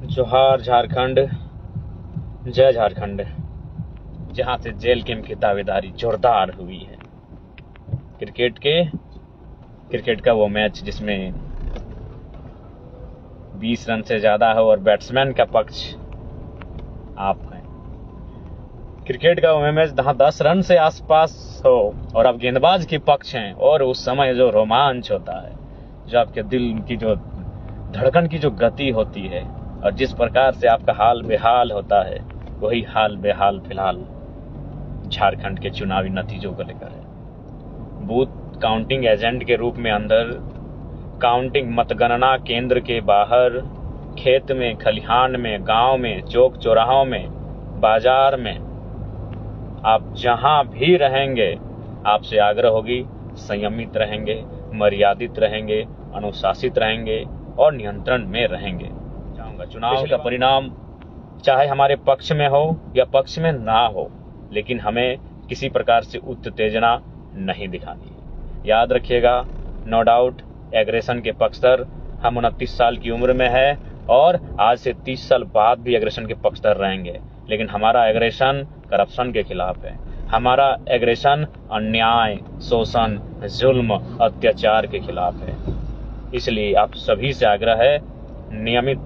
जोहार झारखंड, जय झारखंड। जहां से जेल कैंप की दावेदारी जोरदार हुई है। क्रिकेट का वो मैच जिसमें 20 रन से ज्यादा हो और बैट्समैन का पक्ष आप हैं। क्रिकेट का वो मैच जहां 10 रन से आसपास हो और आप गेंदबाज के पक्ष हैं, और उस समय जो रोमांच होता है, जो आपके दिल की जो धड़कन की जो गति होती है, और जिस प्रकार से आपका हाल बेहाल होता है, वही हाल बेहाल फिलहाल झारखंड के चुनावी नतीजों को लेकर है। बूथ काउंटिंग एजेंट के रूप में अंदर, काउंटिंग मतगणना केंद्र के बाहर, खेत में, खलिहान में, गांव में, चौक चौराहों में, बाजार में, आप जहां भी रहेंगे, आपसे आग्रह होगी संयमित रहेंगे, मर्यादित रहेंगे, अनुशासित रहेंगे और नियंत्रण में रहेंगे। चाहूंगा चुनाव का परिणाम चाहे हमारे पक्ष में हो या पक्ष में ना हो, लेकिन हमें किसी प्रकार से उत्तेजना नहीं दिखानी है। याद रखिएगा, नो डाउट एग्रेशन के पक्षधर हम 29 साल की उम्र में है, और आज से 30 साल बाद भी एग्रेशन के पक्षधर रहेंगे, लेकिन हमारा एग्रेशन करप्शन के खिलाफ है। हमारा एग्रेशन अन्याय, शोषण, जुल्म, अत्याचार के खिलाफ है। इसलिए आप सभी से आग्रह है, नियमित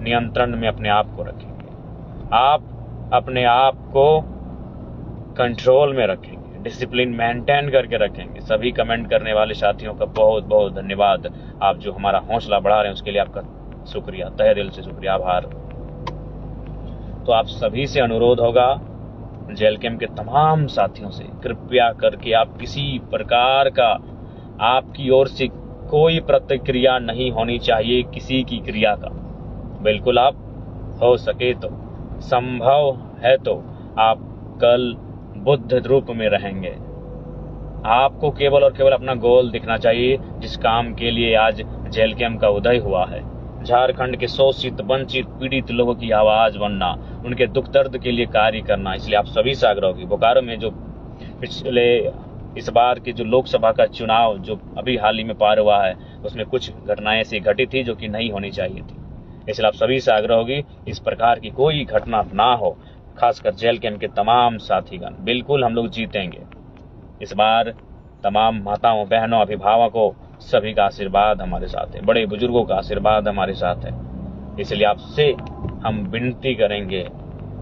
नियंत्रण में अपने आप को रखेंगे, आप अपने आप को कंट्रोल में रखेंगे, डिसिप्लिन मेंटेन करके रखेंगे। सभी कमेंट करने वाले साथियों का बहुत बहुत धन्यवाद। आप जो हमारा हौसला बढ़ा रहे हैं उसके लिए आपका शुक्रिया, तहे दिल से शुक्रिया, आभार। तो आप सभी से अनुरोध होगा, जेल कैंप के तमाम साथियों से, कृपया करके आप किसी प्रकार का आपकी ओर से कोई प्रतिक्रिया नहीं होनी चाहिए किसी की क्रिया का। बिल्कुल आप हो सके तो, संभव है तो आप कल बुद्ध रूप में रहेंगे। आपको केवल और केवल अपना गोल दिखना चाहिए, जिस काम के लिए आज जेल कैंप का उदय हुआ है। झारखंड के शोषित, वंचित, पीड़ित लोगों की आवाज बनना, उनके दुख दर्द के लिए कार्य करना। इसलिए आप सभी से आग्रह होगी, बोकारो में जो पिछले इस बार के जो लोकसभा का चुनाव जो अभी हाल ही में पार हुआ है, उसमें कुछ घटनाएं ऐसी घटी थी जो कि नहीं होनी चाहिए थी। इसलिए आप सभी से आग्रह होगी, इस प्रकार की कोई घटना ना हो। खासकर जेल कैंप के तमाम साथीगण, बिल्कुल हम लोग जीतेंगे इस बार। तमाम माताओं, बहनों, अभिभावकों, सभी का आशीर्वाद हमारे साथ है, बड़े बुजुर्गों का आशीर्वाद हमारे साथ है। इसलिए आपसे हम विनती करेंगे,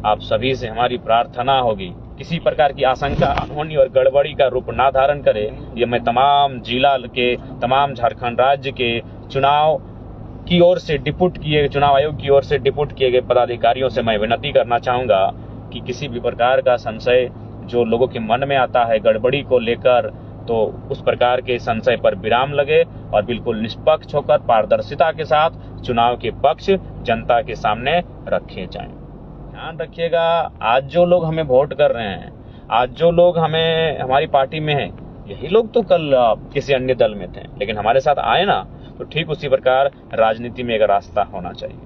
आप सभी से हमारी प्रार्थना होगी, किसी प्रकार की आशंका, अनहोनी और गड़बड़ी का रूप ना धारण करे। ये मैं तमाम जिला के, तमाम झारखंड राज्य के चुनाव की ओर से चुनाव आयोग की ओर से डिप्यूट किए गए पदाधिकारियों से मैं विनती करना चाहूंगा कि किसी भी प्रकार का संशय जो लोगों के मन में आता है गड़बड़ी को लेकर, तो उस प्रकार के संशय पर विराम लगे और बिल्कुल निष्पक्ष होकर पारदर्शिता के साथ चुनाव के पक्ष जनता के सामने रखे जाएं। ध्यान रखिएगा, आज जो लोग हमें वोट कर रहे हैं, आज जो लोग हमारी पार्टी में हैं, यही लोग तो कल किसी अन्य दल में थे, लेकिन हमारे साथ आए ना। तो ठीक उसी प्रकार राजनीति में एक रास्ता होना चाहिए।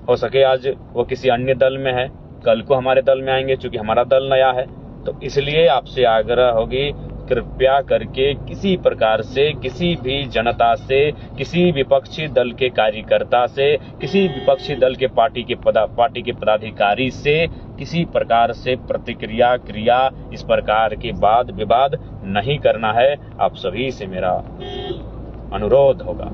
हो सके आज वो किसी अन्य दल में है, कल को हमारे दल में आएंगे, चूंकि हमारा दल नया है। तो इसलिए आपसे आग्रह होगी, कृपया करके किसी प्रकार से, किसी भी जनता से, किसी विपक्षी दल के कार्यकर्ता से, किसी विपक्षी दल के पार्टी के पदाधिकारी से किसी प्रकार से प्रतिक्रिया, क्रिया, इस प्रकार के वाद विवाद नहीं करना है। आप सभी से मेरा अनुरोध होगा।